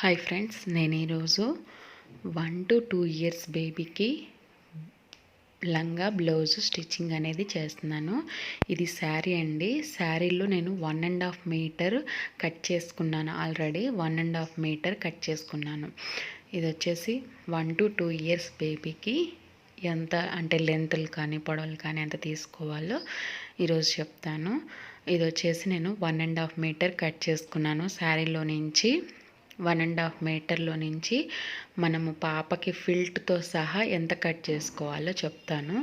Hi friends, నేను ఈరోజు 1 to 2 years బేబీకి లంగా బ్లౌజ్ స్టిచ్చింగ్ అనేది చేస్తున్నాను. ఇది శారీ అండి. శారీలో నేను 1.5 మీటర్ కట్ చేసుకున్నాను. ఆల్రెడీ 1.5 మీటర్ కట్ చేసుకున్నాను. ఇది వచ్చేసి 1 to 2 ఇయర్స్ బేబీకి ఎంత అంటే లెంత్లు కానీ పొడవులు కానీ ఎంత తీసుకోవాలో ఈరోజు చెప్తాను. ఇది వచ్చేసి నేను 1.5 మీటర్ కట్ చేసుకున్నాను. శారీలో నుంచి 1.5 మీటర్లో నుంచి మనము పాపకి ఫిల్ట్తో సహా ఎంత కట్ చేసుకోవాలో చెప్తాను.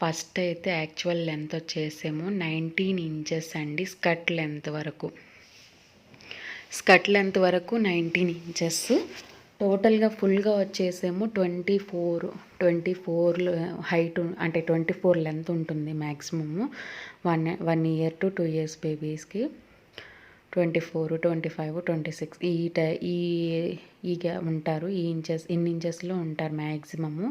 ఫస్ట్ అయితే యాక్చువల్ లెంత్ వచ్చేసేమో 19 ఇంచెస్ అండి. స్కర్ట్ లెంత్ వరకు 19 ఇంచెస్. టోటల్గా ఫుల్గా వచ్చేసేమో 24 హైట్ అంటే 24 లెంత్ ఉంటుంది మ్యాక్సిమము 1 ఇయర్ టు 2 ఇయర్స్ బేబీస్కి. 24, 25, 26 ఈ ఉంటారు. ఇన్ని ఇంచెస్లో ఉంటారు మ్యాక్సిమము.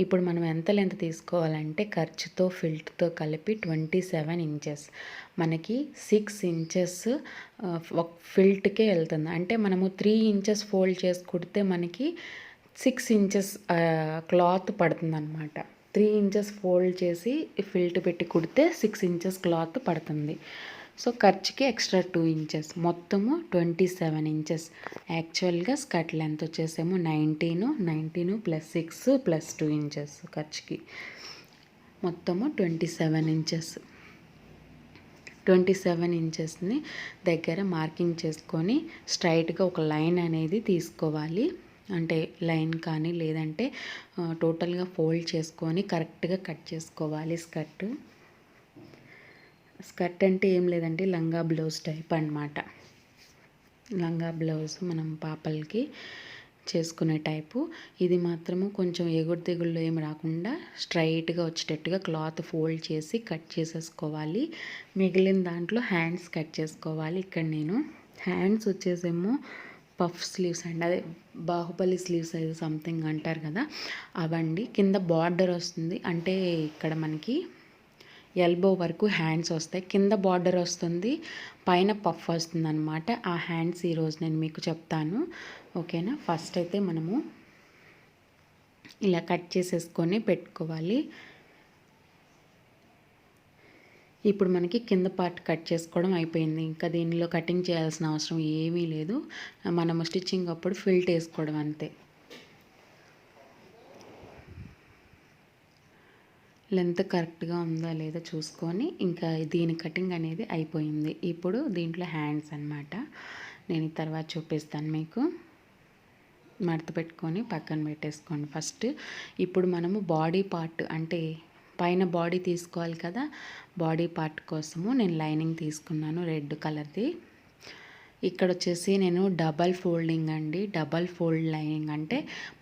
ఇప్పుడు మనం ఎంత లెంత్ తీసుకోవాలంటే ఖర్చుతో ఫిల్ట్తో కలిపి 27 ఇంచెస్. మనకి 6 ఇంచెస్ ఫిల్ట్కే వెళ్తుంది. అంటే మనము 3 ఇంచెస్ ఫోల్డ్ చేసి కుడితే మనకి 6 ఇంచెస్ క్లాత్ పడుతుంది అనమాట. 3 ఇంచెస్ ఫోల్డ్ చేసి ఫిల్ట్ పెట్టి కుడితే 6 ఇంచెస్ క్లాత్ పడుతుంది. సో ఖర్చుకి ఎక్స్ట్రా 2 ఇంచెస్, మొత్తము 27 ఇంచెస్. యాక్చువల్గా స్కర్ట్ లెంత్ వచ్చేసేమో 19 ప్లస్ 6 ప్లస్ 2 ఇంచెస్ ఖర్చుకి మొత్తము 27 ఇంచెస్. 27 ఇంచెస్ని దగ్గర మార్కింగ్ చేసుకొని స్ట్రైట్గా ఒక లైన్ అనేది తీసుకోవాలి. అంటే లైన్ కానీ లేదంటే టోటల్గా ఫోల్డ్ చేసుకొని కరెక్ట్గా కట్ చేసుకోవాలి. స్కర్ట్ అంటే ఏం లేదండి, లంగా బ్లౌజ్ టైప్ అన్నమాట. లంగా బ్లౌజ్ మనం పాపలకి చేసుకునే టైపు. ఇది మాత్రము కొంచెం ఎగుడు దిగుళ్ళు ఏమి రాకుండా స్ట్రైట్గా వచ్చేటట్టుగా క్లాత్ ఫోల్డ్ చేసి కట్ చేసేసుకోవాలి. మిగిలిన దాంట్లో హ్యాండ్స్ కట్ చేసుకోవాలి. ఇక్కడ నేను హ్యాండ్స్ వచ్చేసేమో పఫ్ స్లీవ్స్ అండి, అదే బాహుబలి స్లీవ్స్ అది సంథింగ్ అంటారు కదా, అవండి. కింద బార్డర్ వస్తుంది, అంటే ఇక్కడ మనకి ఎల్బో వరకు హ్యాండ్స్ వస్తాయి. కింద బార్డర్ వస్తుంది, పైన పఫ్ వస్తుంది అనమాట. ఆ హ్యాండ్స్ ఈరోజు నేను మీకు చెప్తాను, ఓకేనా. ఫస్ట్ అయితే మనము ఇలా కట్ చేసేసుకొని పెట్టుకోవాలి. ఇప్పుడు మనకి కింద పార్ట్ కట్ చేసుకోవడం అయిపోయింది. ఇంకా దీనిలో కటింగ్ చేయాల్సిన అవసరం ఏమీ లేదు. మనము స్టిచ్చింగ్ అప్పుడు ఫిల్ట్ వేసుకోవడం అంతే. లెంత్ కరెక్ట్గా ఉందా లేదా చూసుకొని ఇంకా దీని కటింగ్ అనేది అయిపోయింది. ఇప్పుడు దీంట్లో హ్యాండ్స్ అన్నమాట. నేను తర్వాత చూపిస్తాను మీకు. మడత పెట్టుకొని పక్కన పెట్టేసుకోండి ఫస్ట్. ఇప్పుడు మనము బాడీ పార్ట్ అంటే పైన బాడీ తీసుకోవాలి కదా, బాడీ పార్ట్ కోసము నేను లైనింగ్ తీసుకున్నాను రెడ్ కలర్ది. ఇక్కడ వచ్చేసి నేను డబల్ ఫోల్డింగ్ అండి. డబల్ ఫోల్డ్ లైనింగ్ అంటే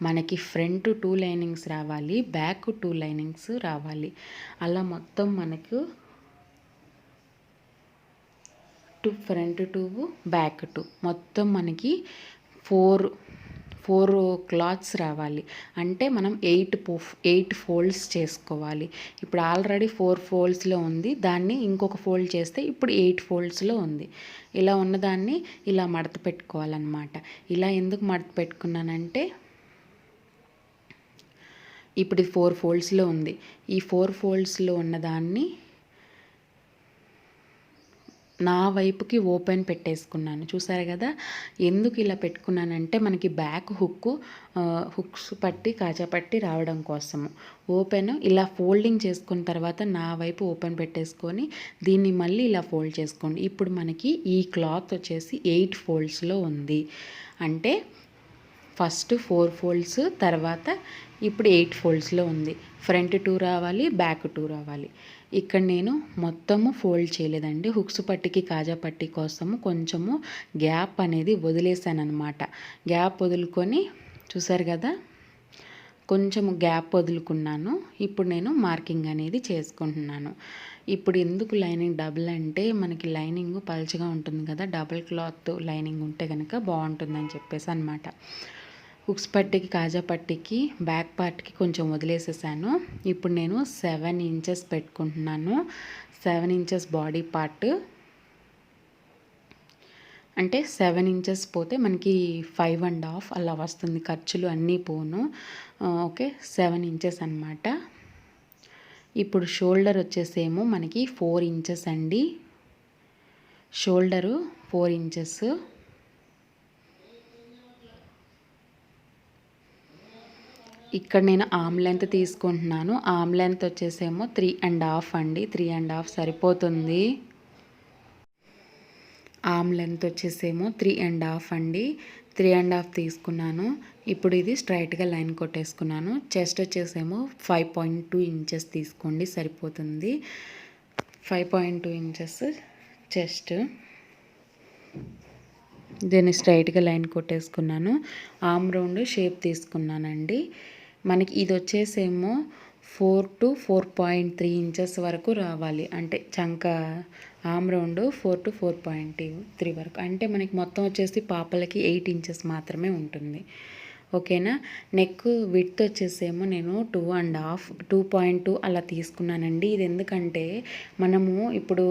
మనకి ఫ్రంట్ 2 లైనింగ్స్ రావాలి, బ్యాక్ 2 లైనింగ్స్ రావాలి. అలా మొత్తం మనకు ఫ్రంట్ 2 బ్యాక్ 2 మొత్తం మనకి 4 క్లాత్స్ రావాలి. అంటే మనం 8 ఫోల్డ్స్ చేసుకోవాలి. ఇప్పుడు ఆల్రెడీ 4 ఫోల్డ్స్లో ఉంది, దాన్ని ఇంకొక ఫోల్డ్ చేస్తే ఇప్పుడు 8 ఫోల్డ్స్లో ఉంది. ఇలా ఉన్నదాన్ని ఇలా మడత పెట్టుకోవాలన్నమాట. ఇలా ఎందుకు మడత పెట్టుకున్నానంటే ఇప్పుడు 4 ఫోల్డ్స్లో ఉంది. ఈ 4 ఫోల్డ్స్లో ఉన్నదాన్ని నా వైపుకి ఓపెన్ పెట్టేసుకున్నాను. చూసారు కదా, ఎందుకు ఇలా పెట్టుకున్నానంటే మనకి బ్యాక్ హుక్స్ పట్టి కాజా పట్టి రావడం కోసము. ఓపెన్ ఇలా ఫోల్డింగ్ చేసుకున్న తర్వాత నా వైపు ఓపెన్ పెట్టేసుకొని దీన్ని మళ్ళీ ఇలా ఫోల్డ్ చేసుకోండి. ఇప్పుడు మనకి ఈ క్లాత్ వచ్చేసి 8 ఫోల్డ్స్లో ఉంది. అంటే ఫస్ట్ 4 ఫోల్డ్స్, తర్వాత ఇప్పుడు 8 ఫోల్డ్స్లో ఉంది. ఫ్రంట్ 2 రావాలి, బ్యాక్ 2 రావాలి. ఇక్కడ నేను మొత్తము ఫోల్డ్ చేయలేదండి. హుక్స్ పట్టికి కాజా పట్టి కోసము కొంచెము గ్యాప్ అనేది వదిలేసాను అనమాట. గ్యాప్ వదులుకొని చూసారు కదా, కొంచెము గ్యాప్ వదులుకున్నాను. ఇప్పుడు నేను మార్కింగ్ అనేది చేసుకుంటున్నాను. ఇప్పుడు ఎందుకు లైనింగ్ డబుల్ అంటే మనకి లైనింగ్ పల్చగా ఉంటుంది కదా, డబుల్ క్లాత్ లైనింగ్ ఉంటే కనుక బాగుంటుందని చెప్పేసి అనమాట. హుక్స్ పట్టికి కాజా పట్టికి బ్యాక్ పార్ట్కి కొంచెం వదిలేసేసాను. ఇప్పుడు నేను 7 ఇంచెస్ పెట్టుకుంటున్నాను. 7 ఇంచెస్ బాడీ పార్ట్. అంటే 7 ఇంచెస్ పోతే మనకి 5.5 అలా వస్తుంది, ఖర్చులు అన్నీ పోను. ఓకే, 7 ఇంచెస్ అనమాట. ఇప్పుడు షోల్డర్ వచ్చేసేమో మనకి 4 ఇంచెస్ అండి. Shoulder 4 inches. ఇక్కడ నేను ఆర్మ్ లెంత్ తీసుకుంటున్నాను. ఆర్మ్ లెంత్ వచ్చేసేమో 3.5 అండి. 3.5 సరిపోతుంది. ఆర్మ్ లెంత్ వచ్చేసేమో 3.5 అండి. 3.5 తీసుకున్నాను. ఇప్పుడు ఇది స్ట్రైట్గా లైన్ కొట్టేసుకున్నాను. చెస్ట్ వచ్చేసేమో 5.2 ఇంచెస్ తీసుకోండి, సరిపోతుంది. 5.2 ఇంచెస్ చెస్ట్. దీన్ని స్ట్రైట్గా లైన్ కొట్టేసుకున్నాను. ఆర్మ్ రౌండ్ షేప్ తీసుకున్నానండి. మనకి ఇది వచ్చేసేమో 4 to 4.3 ఇంచెస్ వరకు రావాలి. అంటే చంక ఆర్మ్ రౌండ్ 4 to 4.3 వరకు. అంటే మనకి మొత్తం వచ్చేసి పాపలకి 8 ఇంచెస్ మాత్రమే ఉంటుంది. ఓకేనా. నెక్ విడ్త్ వచ్చేసేమో నేను 2.2 అలా తీసుకున్నానండి. ఇది ఎందుకంటే మనము ఇప్పుడు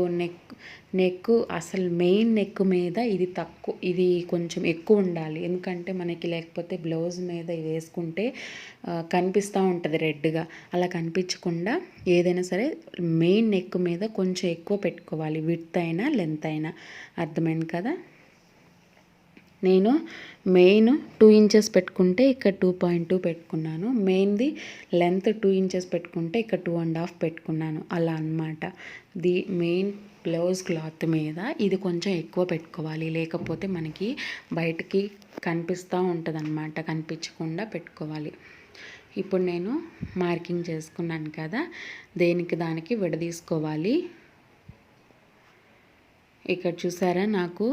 నెక్ అసలు మెయిన్ నెక్ మీద ఇది కొంచెం ఎక్కువ ఉండాలి. ఎందుకంటే మనకి లేకపోతే బ్లౌజ్ మీద వేసుకుంటే కనిపిస్తూ ఉంటుంది రెడ్గా. అలా కనిపించకుండా ఏదైనా సరే మెయిన్ నెక్ మీద కొంచెం ఎక్కువ పెట్టుకోవాలి, విడ్త్ అయినా లెంత్ అయినా. అర్థమైంది కదా. నేను మెయిన్ 2 ఇంచెస్ పెట్టుకుంటే ఇక్కడ 2.2 పెట్టుకున్నాను. మెయిన్ది లెంత్ 2 ఇంచెస్ పెట్టుకుంటే ఇక్కడ 2.5 పెట్టుకున్నాను. అలా అన్నమాట. మెయిన్ బ్లౌజ్ క్లాత్ మీద ఇది కొంచెం ఎక్కువ పెట్టుకోవాలి, లేకపోతే మనకి బయటికి కనిపిస్తూ ఉంటుంది అన్నమాట. కనిపించకుండా పెట్టుకోవాలి. ఇప్పుడు నేను మార్కింగ్ చేసుకున్నాను కదా, దానికి విడదీసుకోవాలి. ఇక్కడ చూసారా, నాకు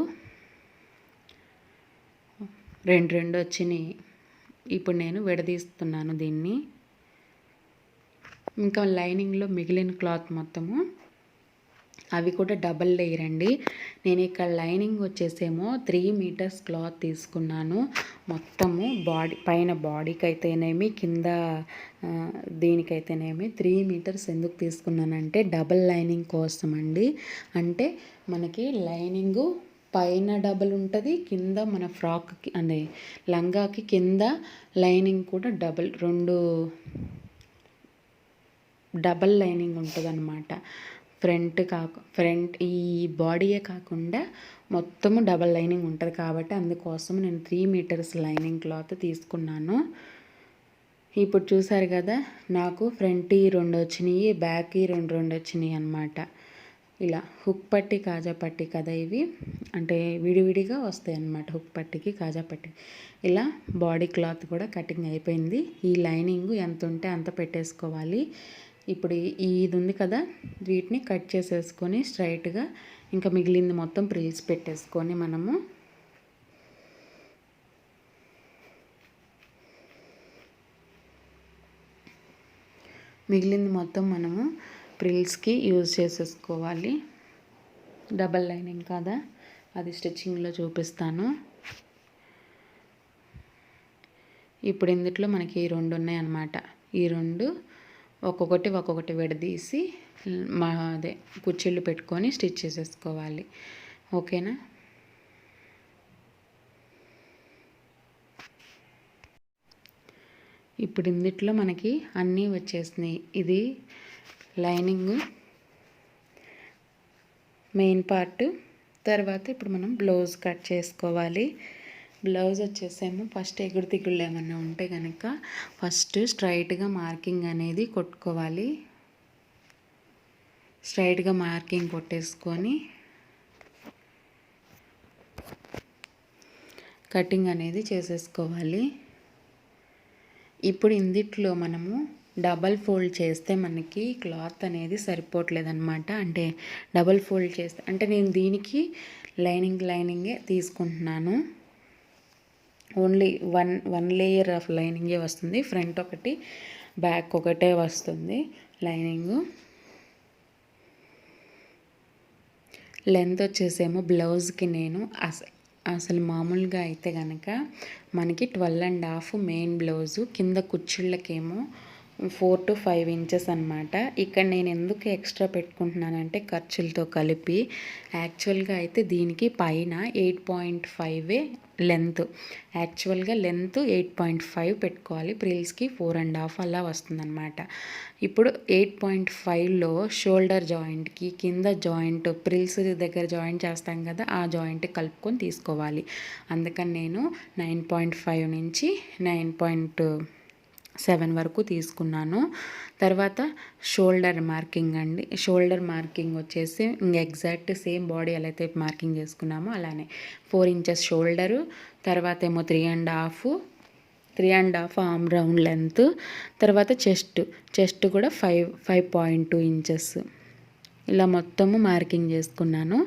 2 వచ్చినాయి. ఇప్పుడు నేను విడదీస్తున్నాను దీన్ని. ఇంకా లైనింగ్లో మిగిలిన క్లాత్ మొత్తము అవి కూడా డబల్ లేయర్ అండి. నేను ఇక్కడ లైనింగ్ వచ్చేసేమో 3 మీటర్స్ క్లాత్ తీసుకున్నాను. మొత్తము పైన బాడీకి అయితేనేమి కింద దీనికైతేనేమి 3 మీటర్స్ ఎందుకు తీసుకున్నానంటే డబల్ లైనింగ్ కోసం అండి. అంటే మనకి లైనింగు పైన డబల్ ఉంటుంది, కింద మన ఫ్రాక్కి అనే లంగాకి కింద లైనింగ్ కూడా డబల్ లైనింగ్ ఉంటుంది అన్నమాట. ఫ్రంట్ ఈ బాడీయే కాకుండా మొత్తము డబల్ లైనింగ్ ఉంటుంది. కాబట్టి అందుకోసం నేను 3 మీటర్స్ లైనింగ్ క్లాత్ తీసుకున్నాను. ఇప్పుడు చూసారు కదా, నాకు ఫ్రంట్ 2 వచ్చినాయి, బ్యాక్ 2 వచ్చినాయి అన్నమాట. ఇలా హుక్ పట్టి కాజా పట్టి కదా ఇవి, అంటే విడివిడిగా వస్తాయి అన్నమాట. హుక్ పట్టికి కాజా పట్టి. ఇలా బాడీ క్లాత్ కూడా కటింగ్ అయిపోయింది. ఈ లైనింగ్ ఎంత ఉంటే అంత పెట్టేసుకోవాలి. ఇప్పుడు ఇది ఉంది కదా, వీటిని కట్ చేసేసుకొని స్ట్రైట్గా ఇంకా మిగిలింది మొత్తం ప్రిల్స్ పెట్టేసుకొని మనము ప్రిల్స్కి యూజ్ చేసేసుకోవాలి. డబల్ లైనింగ్ కదా, అది స్టిచ్చింగ్లో చూపిస్తాను. ఇప్పుడు ఇందులో మనకి 2 ఉన్నాయి అన్నమాట. ఈ 2 ఒక్కొక్కటి విడదీసి అదే కుచ్చిళ్ళు పెట్టుకొని స్టిచ్ చేసేసుకోవాలి. ఓకేనా. ఇప్పుడు ఇందులో మనకి అన్నీ వచ్చేసినాయి. ఇది లైనింగ్ మెయిన్ పార్ట్. తర్వాత ఇప్పుడు మనం బ్లౌజ్ కట్ చేసుకోవాలి. బ్లౌజ్ వచ్చేసేమో ఫస్ట్ ఎగుడు దిగుళ్ళు ఏమన్నా ఉంటే కనుక ఫస్ట్ స్ట్రైట్గా మార్కింగ్ అనేది కొట్టుకోవాలి. స్ట్రైట్గా మార్కింగ్ కొట్టేసుకొని కటింగ్ అనేది చేసేసుకోవాలి. ఇప్పుడు ఇందులో మనము డబల్ ఫోల్డ్ చేస్తే మనకి క్లాత్ అనేది సరిపోవట్లేదు అనమాట. అంటే డబల్ ఫోల్డ్ చేస్తే అంటే నేను దీనికి లైనింగే తీసుకుంటున్నాను. ఓన్లీ వన్ లేయర్ ఆఫ్ లైనింగే వస్తుంది. ఫ్రంట్ ఒకటి, బ్యాక్ ఒకటే వస్తుంది లైనింగు. లెంత్ వచ్చేసేమో బ్లౌజ్కి నేను అసలు మామూలుగా అయితే కనుక మనకి 12.5 మెయిన్ బ్లౌజు, కింద కుచ్చిళ్ళకేమో 4 to 5 ఇంచెస్ అనమాట. ఇక్కడ నేను ఎందుకు ఎక్స్ట్రా పెట్టుకుంటున్నానంటే ఖర్చులతో కలిపి యాక్చువల్గా అయితే దీనికి పైన 8.5 లెంత్. యాక్చువల్గా లెంత్ 8.5 పెట్టుకోవాలి. ప్రిల్స్కి 4.5 అలా వస్తుందన్నమాట. ఇప్పుడు 8.5లో షోల్డర్ జాయింట్కి కింద జాయింట్ ప్రిల్స్ దగ్గర జాయింట్ చేస్తాం కదా, ఆ జాయింట్ కలుపుకొని తీసుకోవాలి. అందుకని నేను 9.5 నుంచి 9.7 వరకు తీసుకున్నాను. తర్వాత షోల్డర్ మార్కింగ్ అండి. షోల్డర్ మార్కింగ్ వచ్చేసి ఎగ్జాక్ట్ సేమ్ బాడీ ఎలా అయితే మార్కింగ్ చేసుకున్నామో అలానే 4 ఇంచెస్ షోల్డరు, తర్వాత ఏమో 3.5 ఆర్మ్ రౌండ్ లెంత్, తర్వాత చెస్ట్ కూడా 5.2 ఇంచెస్ ఇలా మొత్తము మార్కింగ్ చేసుకున్నాను.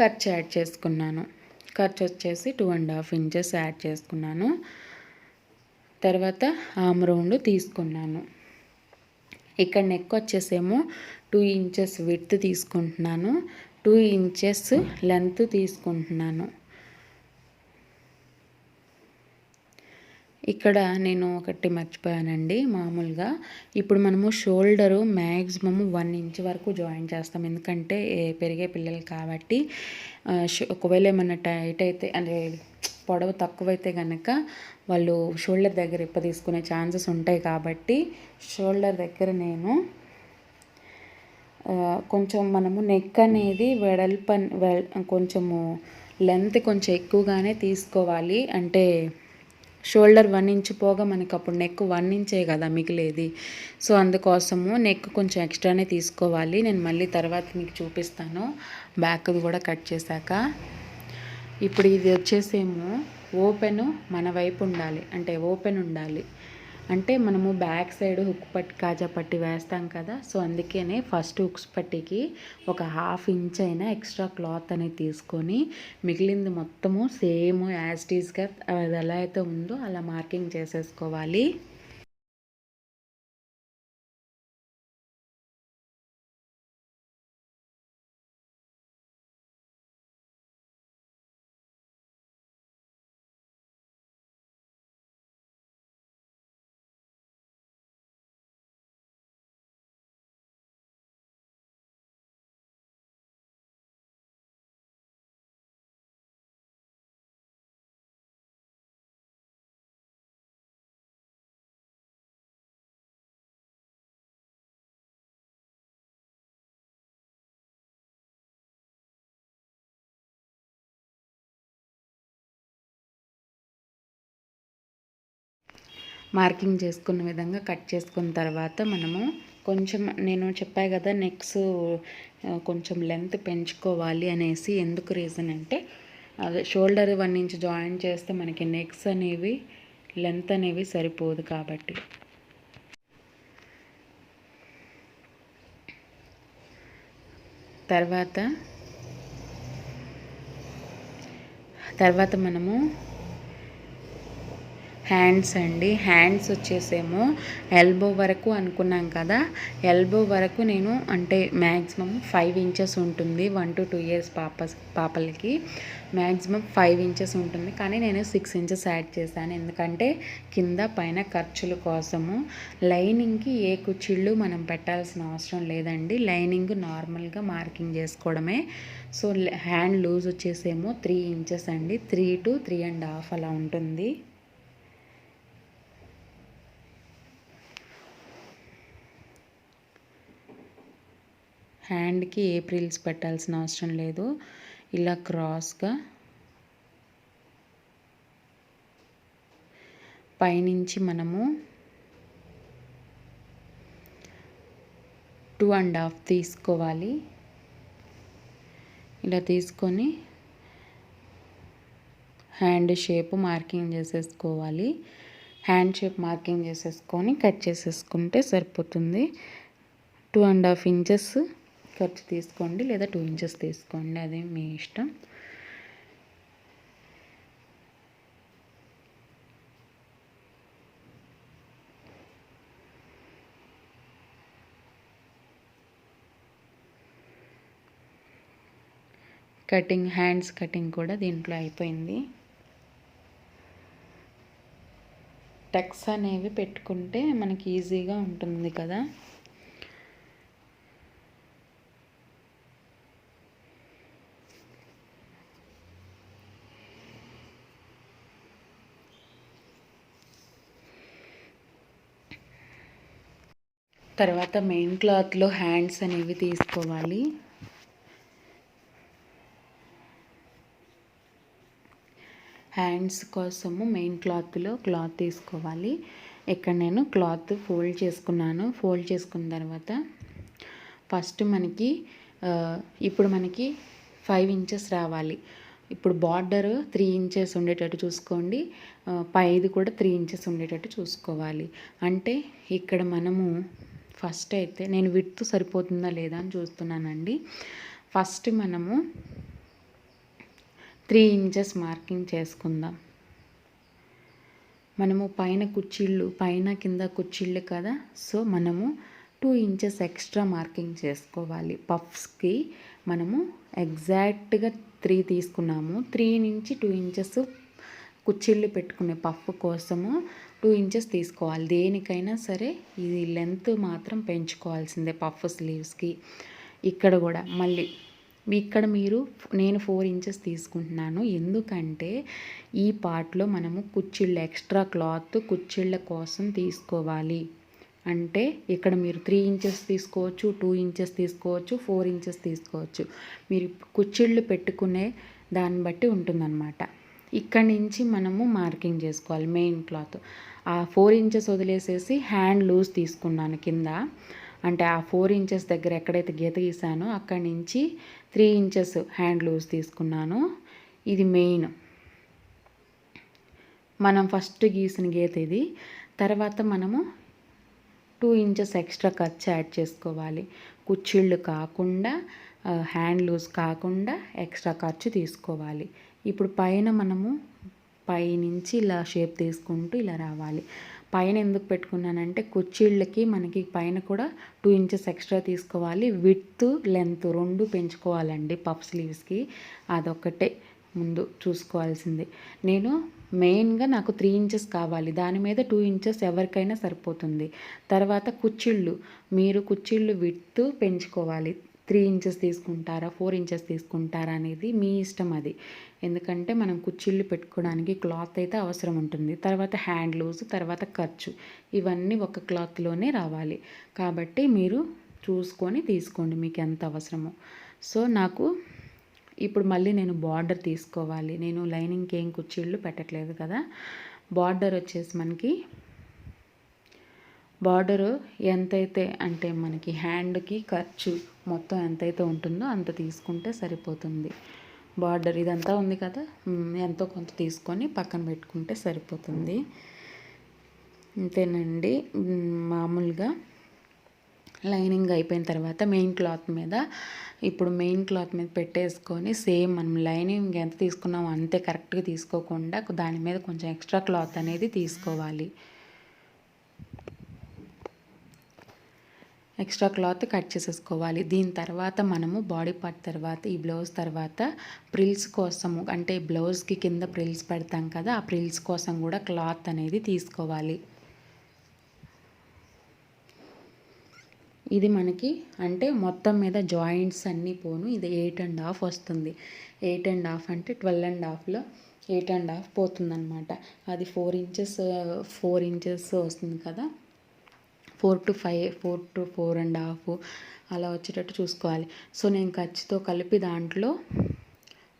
ఖర్చు యాడ్ చేసుకున్నాను. ఖర్చు వచ్చేసి 2.5 ఇంచెస్ యాడ్ చేసుకున్నాను. తర్వాత ఆర్మ్ రౌండ్ తీసుకున్నాను. ఇక్కడ నెక్ వచ్చేసేమో 2 ఇంచెస్ విడ్త్ తీసుకుంటున్నాను, 2 ఇంచెస్ లెంత్ తీసుకుంటున్నాను. ఇక్కడ నేను ఒకటి మర్చిపోయానండి. మామూలుగా ఇప్పుడు మనము షోల్డరు మ్యాక్సిమము 1 ఇంచ్ వరకు జాయిన్ చేస్తాం. ఎందుకంటే పెరిగే పిల్లలు కాబట్టి ఒకవేళ ఏమన్నా టైట్ అయితే అంటే పొడవు తక్కువైతే కనుక వాళ్ళు షోల్డర్ దగ్గర ఇప్ప తీసుకునే ఛాన్సెస్ ఉంటాయి. కాబట్టి షోల్డర్ దగ్గర నేను కొంచెం మనము నెక్ అనేది కొంచెము లెంత్ కొంచెం ఎక్కువగానే తీసుకోవాలి. అంటే షోల్డర్ 1 ఇంచ్ పోగా మనకి అప్పుడు నెక్ 1 ఇంచే కదా మిగిలేది. సో అందుకోసము నెక్ కొంచెం ఎక్స్ట్రానే తీసుకోవాలి. నేను మళ్ళీ తర్వాత మీకు చూపిస్తాను బ్యాక్ది కూడా కట్ చేశాక. ఇప్పుడు ఇది వచ్చేసేమో ఓపెను మన వైపు ఉండాలి, అంటే ఓపెన్ ఉండాలి. అంటే మనము బ్యాక్ సైడ్ హుక్ పట్టి కాజా పట్టి వేస్తాం కదా, సో అందుకనే ఫస్ట్ హుక్స్ పట్టికి ఒక 1/2 ఇంచ్ అయినా ఎక్స్ట్రా క్లాత్ అనేది తీసుకొని మిగిలింది మొత్తము సేమ్ యాజ్ టీజ్గా అది ఎలా అయితే ఉందో అలా మార్కింగ్ చేసేసుకోవాలి. మార్కింగ్ చేసుకున్న విధంగా కట్ చేసుకున్న తర్వాత మనము కొంచెం నేను చెప్పాను కదా నెక్స్ కొంచెం లెంత్ పెంచుకోవాలి అనేసి. ఎందుకు రీజన్ అంటే అదే షోల్డర్ 1 ఇంచ్ జాయిన్ చేస్తే మనకి నెక్స్ అనేవి లెంత్ అనేవి సరిపోదు కాబట్టి. తర్వాత మనము హ్యాండ్స్ అండి. హ్యాండ్స్ వచ్చేసేమో ఎల్బో వరకు అనుకున్నాం కదా, ఎల్బో వరకు నేను అంటే మ్యాక్సిమం 5 ఇంచెస్ ఉంటుంది. 1 to 2 years పాపలకి మ్యాక్సిమం 5 ఇంచెస్ ఉంటుంది. కానీ నేను 6 ఇంచెస్ యాడ్ చేశాను. ఎందుకంటే కింద పైన ఖర్చుల కోసము. లైనింగ్కి ఏ కుచ్చిళ్ళు మనం పెట్టాల్సిన అవసరం లేదండి. లైనింగ్ నార్మల్గా మార్కింగ్ చేసుకోవడమే. సో హ్యాండ్ లూజ్ వచ్చేసేమో 3 ఇంచెస్ అండి. 3 to 3.5 అలా ఉంటుంది. హ్యాండ్కి ఏ ప్రిల్స్ పెట్టాల్సిన అవసరం లేదు. ఇలా క్రాస్గా పైనుంచి మనము 2.5 తీసుకోవాలి. ఇలా తీసుకొని హ్యాండ్ షేప్ మార్కింగ్ చేసేసుకోవాలి. హ్యాండ్ షేప్ మార్కింగ్ చేసేసుకొని కట్ చేసేసుకుంటే సరిపోతుంది. 2.5 ఇంచెస్ ఖర్చు తీసుకోండి, లేదా 2 ఇంచెస్ తీసుకోండి, అది మీ ఇష్టం. కటింగ్ హ్యాండ్స్ కటింగ్ కూడా దీంట్లో అయిపోయింది. టక్స్ అనేవి పెట్టుకుంటే మనకి ఈజీగా ఉంటుంది కదా. తర్వాత మెయిన్ క్లాత్లో హ్యాండ్స్ అనేవి తీసుకోవాలి. హ్యాండ్స్ కోసము మెయిన్ క్లాత్లో క్లాత్ తీసుకోవాలి. ఇక్కడ నేను క్లాత్ ఫోల్డ్ చేసుకున్నాను. ఫోల్డ్ చేసుకున్న తర్వాత ఫస్ట్ మనకి ఇప్పుడు మనకి 5 ఇంచెస్ రావాలి. ఇప్పుడు బార్డర్ 3 ఇంచెస్ ఉండేటట్టు చూసుకోండి. పైది కూడా 3 ఇంచెస్ ఉండేటట్టు చూసుకోవాలి. అంటే ఇక్కడ మనము ఫస్ట్ అయితే నేను విడ్త్ సరిపోతుందా లేదా అని చూస్తున్నానండి. ఫస్ట్ మనము 3 ఇంచెస్ మార్కింగ్ చేసుకుందాం. మనము పైన కుచ్చిళ్ళు పైన కింద కుచ్చిళ్ళు కదా, సో మనము 2 ఇంచెస్ ఎక్స్ట్రా మార్కింగ్ చేసుకోవాలి. పఫ్స్కి మనము ఎగ్జాక్ట్గా 3 తీసుకున్నాము. 3 నుంచి 2 ఇంచెస్ కుచ్చిళ్ళు పెట్టుకునే పఫ్ కోసము 2 ఇంచెస్ తీసుకోవాలి. దేనికైనా సరే ఇది లెంత్ మాత్రం పెంచుకోవాల్సిందే పఫ్ స్లీవ్స్కి. ఇక్కడ కూడా మళ్ళీ ఇక్కడ నేను 4 ఇంచెస్ తీసుకుంటున్నాను. ఎందుకంటే ఈ పార్ట్లో మనము కుచ్చిళ్ళు ఎక్స్ట్రా క్లాత్ కుచ్చిళ్ళ కోసం తీసుకోవాలి. అంటే ఇక్కడ మీరు 3 ఇంచెస్ తీసుకోవచ్చు, 2 ఇంచెస్ తీసుకోవచ్చు, 4 ఇంచెస్ తీసుకోవచ్చు. మీరు కుచ్చిళ్ళు పెట్టుకునే దాన్ని బట్టి ఉంటుందన్నమాట. ఇక్కడి నుంచి మనము మార్కింగ్ చేసుకోవాలి మెయిన్ క్లాత్. ఆ 4 ఇంచెస్ వదిలేసేసి హ్యాండ్ లూజ్ తీసుకున్నాను కింద. అంటే ఆ 4 ఇంచెస్ దగ్గర ఎక్కడైతే గీత గీసానో అక్కడి నుంచి 3 ఇంచెస్ హ్యాండ్ లూజ్ తీసుకున్నాను. ఇది మెయిన్ మనం ఫస్ట్ గీసిన గీత ఇది. తర్వాత మనము 2 ఇంచెస్ ఎక్స్ట్రా ఖర్చు యాడ్ చేసుకోవాలి. కుచ్చిళ్ళు కాకుండా హ్యాండ్ లూజ్ కాకుండా ఎక్స్ట్రా ఖర్చు తీసుకోవాలి. ఇప్పుడు పైన మనము పైనుంచి ఇలా షేప్ తీసుకుంటూ ఇలా రావాలి. పైన ఎందుకు పెట్టుకున్నానంటే కుచ్చిళ్ళకి మనకి పైన కూడా 2 ఇంచెస్ ఎక్స్ట్రా తీసుకోవాలి. విడ్త్ లెంత్ 2 పెంచుకోవాలండి పఫ్ స్లీవ్స్కి. అదొక్కటే ముందు చూసుకోవాల్సింది. నేను మెయిన్గా నాకు 3 ఇంచెస్ కావాలి. దాని మీద 2 ఇంచెస్ ఎవరికైనా సరిపోతుంది. తర్వాత మీరు కుచ్చిళ్ళు విడ్త్ పెంచుకోవాలి. 3 ఇంచెస్ తీసుకుంటారా 4 ఇంచెస్ తీసుకుంటారా అనేది మీ ఇష్టం అది. ఎందుకంటే మనం కుచ్చిళ్ళు పెట్టుకోవడానికి క్లాత్ అయితే అవసరం ఉంటుంది. తర్వాత హ్యాండ్ లూజ్, తర్వాత ఖర్చు, ఇవన్నీ ఒక క్లాత్లోనే రావాలి. కాబట్టి మీరు చూసుకొని తీసుకోండి మీకు ఎంత అవసరమో. సో నాకు ఇప్పుడు మళ్ళీ నేను బార్డర్ తీసుకోవాలి. నేను లైనింగ్కి ఏం కుచ్చిళ్ళు పెట్టట్లేదు కదా. బార్డర్ వచ్చేసి మనకి బార్డరు ఎంతైతే అంటే మనకి హ్యాండ్కి ఖర్చు మొత్తం ఎంతైతే ఉంటుందో అంత తీసుకుంటే సరిపోతుంది. బార్డర్ ఇదంతా ఉంది కదా, ఎంతో కొంత తీసుకొని పక్కన పెట్టుకుంటే సరిపోతుంది. అంతేనండి. మామూలుగా లైనింగ్ అయిపోయిన తర్వాత మెయిన్ క్లాత్ మీద పెట్టేసుకొని సేమ్ మనం లైనింగ్ ఎంత తీసుకున్నామో అంతే కరెక్ట్గా తీసుకోకుండా దాని మీద కొంచెం ఎక్స్ట్రా క్లాత్ అనేది తీసుకోవాలి. ఎక్స్ట్రా క్లాత్ కట్ చేసేసుకోవాలి. దీని తర్వాత మనము బాడీ పార్ట్ తర్వాత ఈ బ్లౌజ్ తర్వాత ప్రిల్స్ కోసము అంటే బ్లౌజ్కి కింద ప్రిల్స్ పెడతాం కదా, ఆ ప్రిల్స్ కోసం కూడా క్లాత్ అనేది తీసుకోవాలి. ఇది మనకి అంటే మొత్తం మీద జాయింట్స్ అన్నీ పోను ఇది 8.5 వస్తుంది. 8.5 అంటే 12.5లో 8.5 పోతుందన్నమాట. అది 4 ఇంచెస్ వస్తుంది కదా. 4 to 5 4 to 4.5 అలా వచ్చేటట్టు చూసుకోవాలి. సో నేను ఖర్చుతో కలిపి దాంట్లో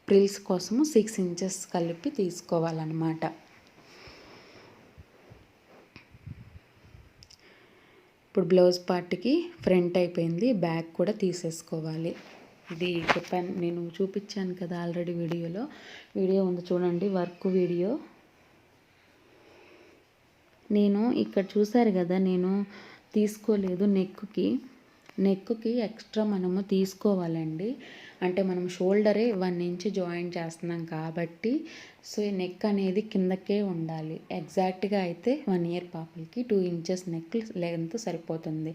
ప్రిల్స్ కోసము 6 ఇంచెస్ కలిపి తీసుకోవాలన్నమాట. ఇప్పుడు బ్లౌజ్ పార్ట్కి ఫ్రంట్ అయిపోయింది, బ్యాక్ కూడా తీసేసుకోవాలి. ఇది చెప్పాను, నేను చూపించాను కదా ఆల్రెడీ వీడియో ఉంది చూడండి, వర్క్ వీడియో. నేను ఇక్కడ చూసారు కదా, నేను తీసుకోలేదు నెక్కి ఎక్స్ట్రా మనము తీసుకోవాలండి. అంటే మనం షోల్డరే 1 ఇంచ్ జాయిన్ చేస్తున్నాం కాబట్టి సో ఈ నెక్ అనేది కిందకే ఉండాలి. ఎగ్జాక్ట్గా అయితే 1 ఇయర్ పాపలకి 2 ఇంచెస్ నెక్ లెంత్ సరిపోతుంది.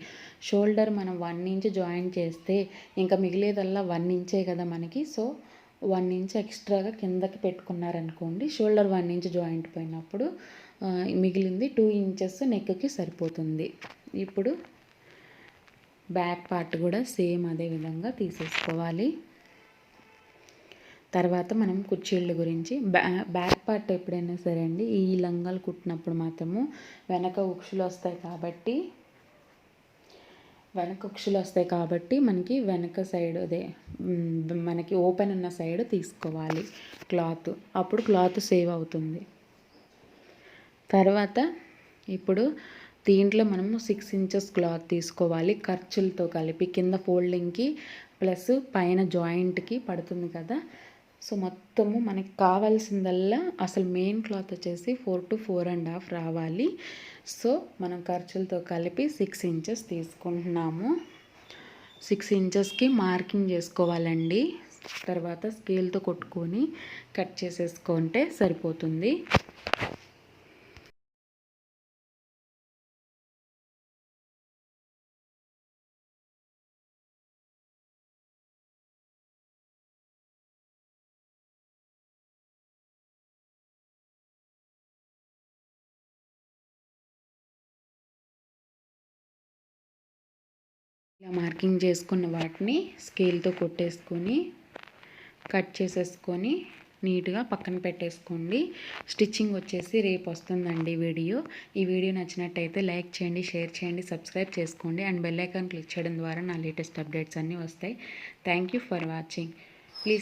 షోల్డర్ మనం 1 ఇంచ్ జాయిన్ చేస్తే ఇంకా మిగిలేదల్లా 1 ఇంచే కదా మనకి. సో 1 ఇంచ్ ఎక్స్ట్రాగా కిందకి పెట్టుకున్నారనుకోండి, షోల్డర్ 1 ఇంచ్ జాయింట్ పోయినప్పుడు మిగిలింది 2 ఇంచెస్ నెక్కి సరిపోతుంది. ఇప్పుడు బ్యాక్ పార్ట్ కూడా సేమ్ అదే విధంగా తీసేసుకోవాలి. తర్వాత మనం కుర్చీళ్ళ గురించి బ్యాక్ పార్ట్ ఎప్పుడైనా సరే అండి, ఈ లంగాలు కుట్టినప్పుడు మాత్రము వెనక ఉక్సులు వస్తాయి కాబట్టి మనకి వెనక సైడ్ అదే మనకి ఓపెన్ ఉన్న సైడ్ తీసుకోవాలి క్లాత్. అప్పుడు క్లాత్ సేవ్ అవుతుంది. తర్వాత ఇప్పుడు దీంట్లో మనము 6 ఇంచెస్ క్లాత్ తీసుకోవాలి. ఖర్చులతో కలిపి కింద ఫోల్డింగ్కి ప్లస్ పైన జాయింట్కి పడుతుంది కదా. సో మొత్తము మనకి కావాల్సిందల్లా అసలు మెయిన్ క్లాత్ వచ్చేసి 4 to 4.5 రావాలి. సో మనం ఖర్చులతో కలిపి 6 ఇంచెస్ తీసుకుంటున్నాము. 6 ఇంచెస్కి మార్కింగ్ చేసుకోవాలండి. తర్వాత స్కేల్తో కొట్టుకొని కట్ చేసేసుకుంటే సరిపోతుంది. ఇలా మార్కింగ్ చేసుకున్న వాటిని స్కేల్తో కొట్టేసుకొని కట్ చేసేసుకొని నీట్గా పక్కన పెట్టేసుకోండి. స్టిచ్చింగ్ వచ్చేసి రేపు వస్తుందండి వీడియో. ఈ వీడియో నచ్చినట్టయితే లైక్ చేయండి, షేర్ చేయండి, సబ్స్క్రైబ్ చేసుకోండి అండ్ బెల్ ఐకాన్ క్లిక్ చేయడం ద్వారా నా లేటెస్ట్ అప్డేట్స్ అన్నీ వస్తాయి. Thank you for watching.